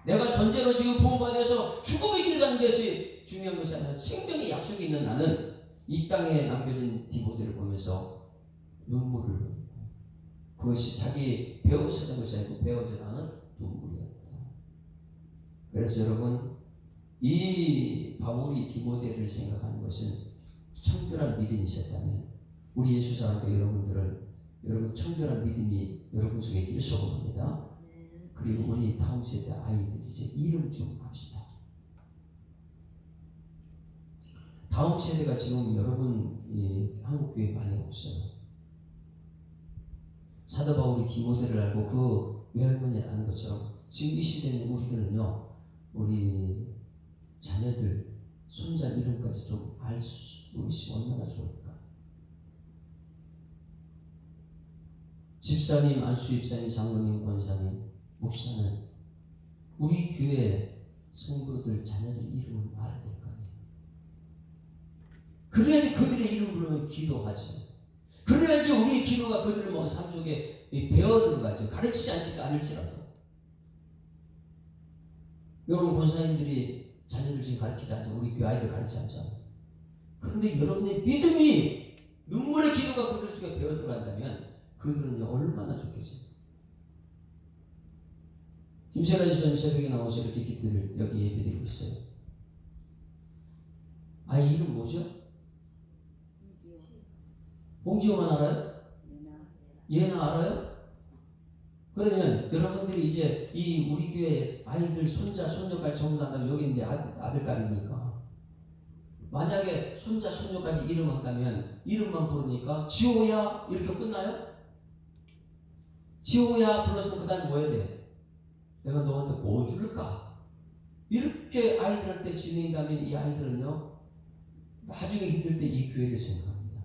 내가 전제로 지금 부흥받아서 죽음의 길 가는 것이 중요한 것이 아니라 생명의 약속이 있는 나는 이 땅에 남겨진 디모데를 보면서 눈물을 흘리고 그것이 자기 배워서 하는 것이 아니고 배워져 나는 눈물이었다. 그래서 여러분 이 바울이 디모데를 생각하는 것은 청결한 믿음이 있었다면 우리 예수 사랑과 여러분 청결한 믿음이 여러분 속에 일소가 옵니다. 그리고 우리 다음 세대 아이들 이제 이름 좀 합시다. 다음 세대가 지금 여러분 한국교회 많이 없어요. 사도 바울이 디모데를 알고 그 외할머니 아는 것처럼 지금 이 시대는 우리들은요 우리 자녀들 손자 이름까지 좀 알 수 있으면 얼마나 좋을까. 집사님, 안수집사님, 장로님, 권사님, 목사는 우리 교회 성도들 자녀들 이름을 알아야 될 거 아니에요. 그래야지 그들의 이름 부르면 기도하지. 그래야지 우리의 기도가 그들을 뭐 삶 속에 배어 들어가죠. 가르치지 않을지라도. 여러분 권사님들이 자녀들 지금 가르치지 않죠. 우리 교회 아이들 가르치지 않잖아요. 그런데 여러분의 믿음이 눈물의 기도가 그들 속에 배어 들어간다면 그들은 얼마나 좋겠어요. 김세라 지사님 새벽에 나와서 이렇게 기도를 여기 예배드리고 있어요. 아이 이름 뭐죠? 봉지호만 알아요? 예나 알아요? 그러면 여러분들이 이제 이 우리 교회 아이들 손자 손녀까지 전부 다 한다면 여기 이제 아들 딸이니까 만약에 손자 손녀까지 이름 한다면 이름만 부르니까 지호야 이렇게 끝나요? 지호야 불렀으면 그 다음 뭐 해야 돼? 내가 너한테 뭐 줄까? 이렇게 아이들한테 지낸다면 이 아이들은요 나중에 힘들 때 이 교회를 생각합니다.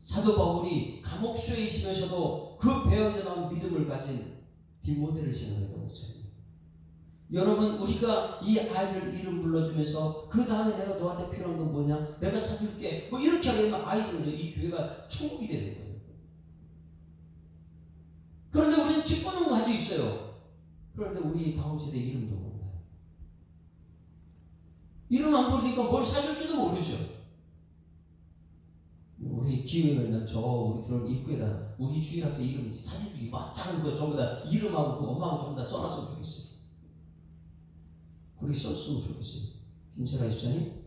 사도 바울이 감옥수에 있으면서도 그 배어져 나온 믿음을 가진 디모데를 생각했던 것처럼 여러분 우리가 이 아이들 이름 불러주면서 그 다음에 내가 너한테 필요한 건 뭐냐? 내가 사줄게 뭐 이렇게 하게 되면 아이들은 이 교회가 천국이 되는 거예요. 그런데 우리는 직분은 가지고 있어요. 그런데 우리 다음 세대 이름도 몰라요. 이름 안 부르니까 뭘 사줄지도 모르죠. 우리 기회가 있는 우리 들어온 입구에다 우리 주일학생 이름 사진들이 막 작은 거 전부 다 이름하고 그 엄마하고 전부 다 써놨으면 좋겠어요. 그렇게 썼으면 좋겠어요. 김세라 집사님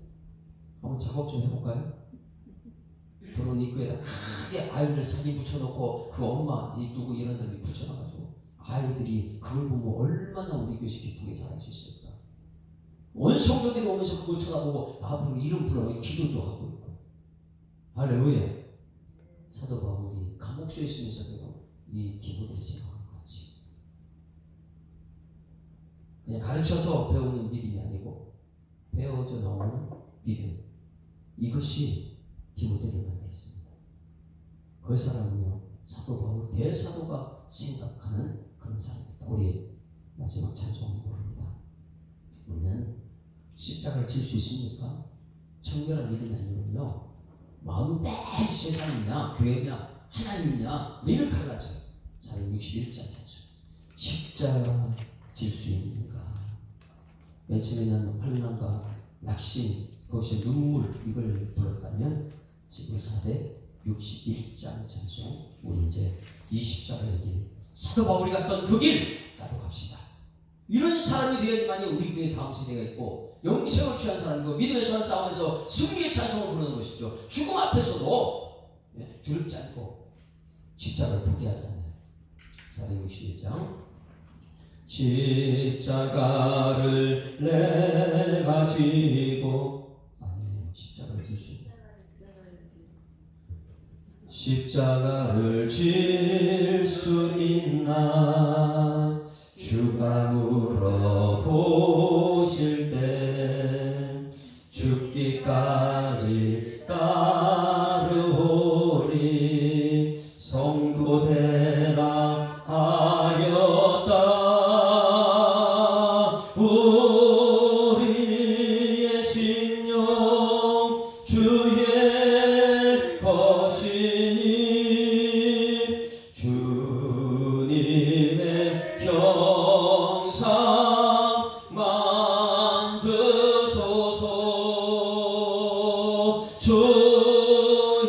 한번 작업 좀 해볼까요? 들어온 입구에다 크게 아이들 사진 붙여놓고 그 엄마 이 누구 이런 사람이 붙여놔가지고 아이들이 그걸 보면 얼마나 우리 교회에서 기쁘게 살아갈 수 있을까. 온 성도들이 오면서 그걸 쳐다보고 앞으로 이름 불러 기도도 하고 있고. 할렐루야. 사도 바울이 감옥소에 있으면서도 이 디모데를 생각하는 거지. 그냥 가르쳐서 배우는 믿음이 아니고 배워져 나오는 믿음. 이것이 디모데를 만났습니다. 그 사람은요, 사도 바울 대사도가 생각하는 그런 사람입니다. 우리 마지막 찬송을 부릅니다. 우리는 십자가를 질 수 있습니까? 청결한 믿음이 아니면요, 마음 매일 세상이냐 교회냐 하나님이냐 매일 갈라져요. 461장 찬송. 십자가 질 수 있는가? 맨 처음에는 환난과 낙심, 그것이 눈물, 이걸 불렀다면 지금 461장 찬송. 우리 이제 이 십자가의 길, 사도 바울이 갔던 그 길 나도 갑시다. 이런 사람이 되어야지만이 우리 교회 다음 세대가 있고 영생을 취한 사람이고 믿음의 선 싸움에서 승리의 찬송을 부르는 것이죠. 죽음 앞에서도 두렵지 않고 십자가를 포기하잖아요. 461장. 십자가를 내가 지고, 아니에요, 십자가를 질 수 있다. 십자가를 질 수 있나 주가 물어보실 때 죽기까지 따르오리. 성도 대답하였다. 우리의 심령 주의 것이니 주님의 형상 만드소서. 주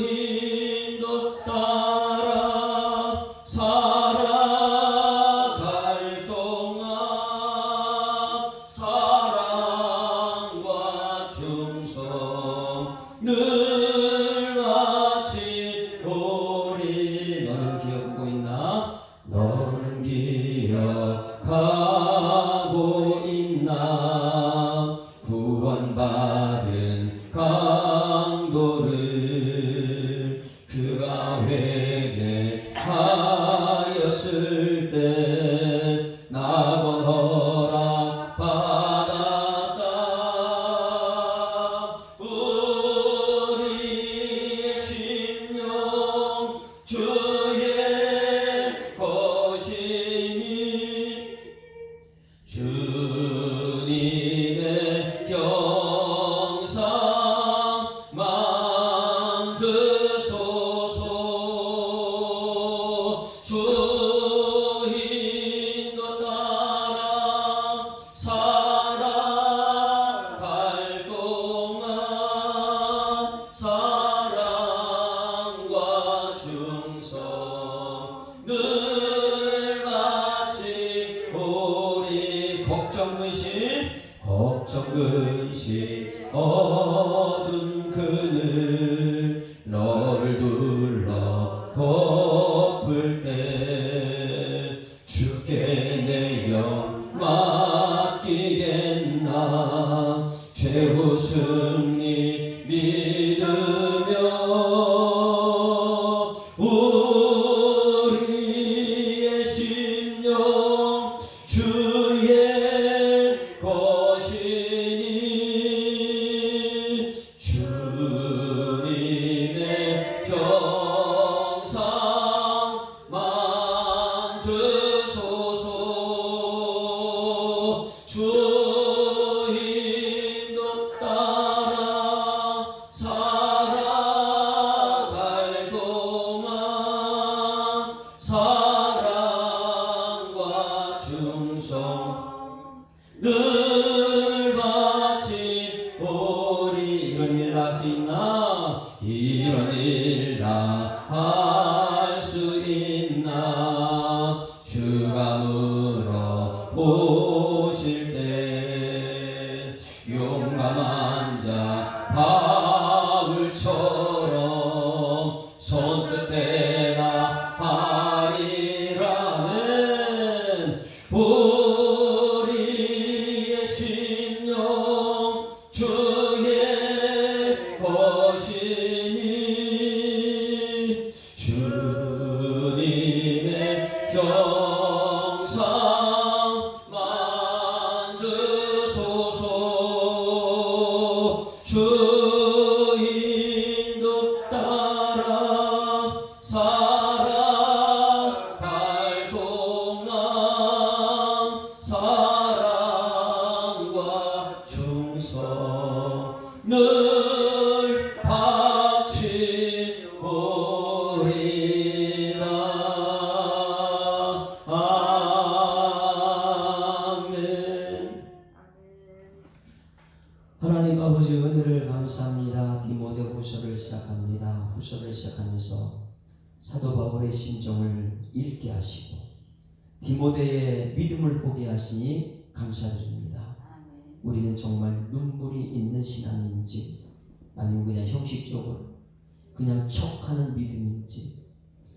인도 따라 살아갈 동안 사랑과 충성 늘 같이 우리. 너는 기억하고 있나? 너는 기억하고 있나? 구원받은 강도를 그가 회개하였을 때 낙원 허락받았다. 우리의 심령 주의 것이니 주님의 형상 만드소서. 주 인도 따라 살아갈 동안 사랑과 충성 늘 같이 우리. 걱정 근심 어두운 그늘 너를 둘러 덮을 때 주께 내 영 맡기겠나. 최후 승리 믿으며 우리의 심령 주의 것이니 주님의 형상 만드소서. 주 인도 따라 살아갈 동안 사랑과 충성 늘 같이 우리. 이런 일 할 수 있나? 이런 일 다 할 수 있나? 주가 물어보실 때 용감한 자 바울처럼 영상 만드소서. 주인도 따라 살아갈 동안 사랑과 충성을 바치오리라. 아멘. 하나님 아버지 은혜를 감사합니다. 디모데후서를 시작합니다. 후서를 시작하면서 사도 바울의 심정을 읽게 하시고 디모데의 믿음을 보게 하시니 감사드립니다. 우리는 정말 눈물이 있는 신앙인지 아니면 그냥 형식적으로 그냥 척하는 믿음인지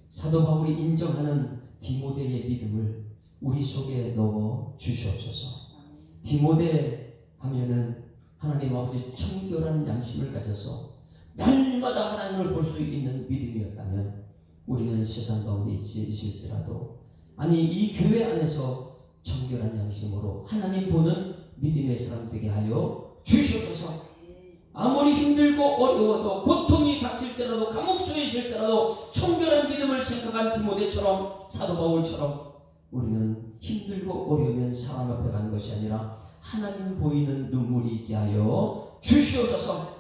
사도 바울이 인정하는 디모데의 믿음을 우리 속에 넣어 주시옵소서. 디모데 하면은 하나님 아버지 청결한 양심을 가져서 날마다 하나님을 볼 수 있는 믿음이었다면 우리는 세상 가운데 있을지라도 아니 이 교회 안에서 청결한 양심으로 하나님 보는 믿음의 사람 되게 하여 주시옵소서. 아무리 힘들고 어려워도 고통이 닥칠지라도 감옥 속에 있을지라도 청결한 믿음을 생각한 디모데처럼 사도 바울처럼 우리는 힘들고 어려우면 사람 앞에 가는 것이 아니라 하나님 보이는 눈물이 있게 하여 주시옵소서.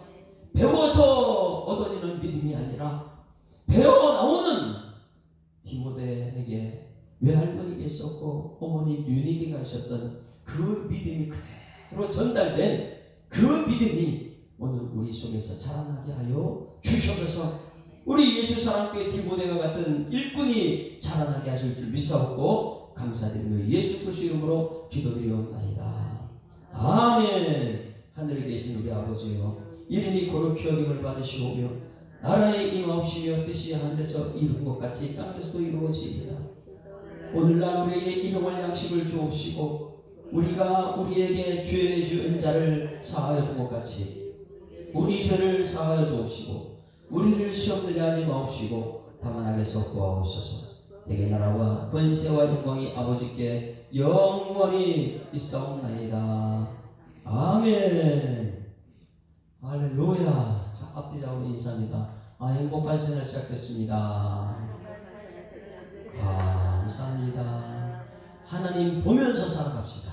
배워서 얻어지는 믿음이 아니라 배워 나오는 디모데에게 외할머니가 있었고 어머니 유니게가 있었던 그 믿음이 그대로 전달된 그 믿음이 오늘 우리 속에서 자라나게 하여 주시옵소서. 우리 예수 사랑교회 디모데와 같은 일꾼이 자라나게 하실 줄 믿사옵고 감사드리며 예수 그리스도의 이름으로 기도드리옵나이다. 아멘. 하늘에 계신 우리 아버지여, 이름이 거룩히 여김을 받으시오며 나라에 임하옵시며 뜻이 하늘에서 이룬 것 같이 땅에서도 이루어지이다. 오늘날 우리에게 일용할 양식을 주옵시고 우리가 우리에게 죄 지은 자를 사하여 준 것 같이 우리 죄를 사하여 주옵시고 우리를 시험 들게 하지 마옵시고 다만 악에서 구하옵소서. 대개 나라와 권세와 영광이 아버지께 영원히 있사옵나이다. 아멘. 할렐루야. 자, 앞뒤 좌우로 인사합니다. 행복한 생활 시작됐습니다. 감사합니다. 하나님 보면서 살아갑시다.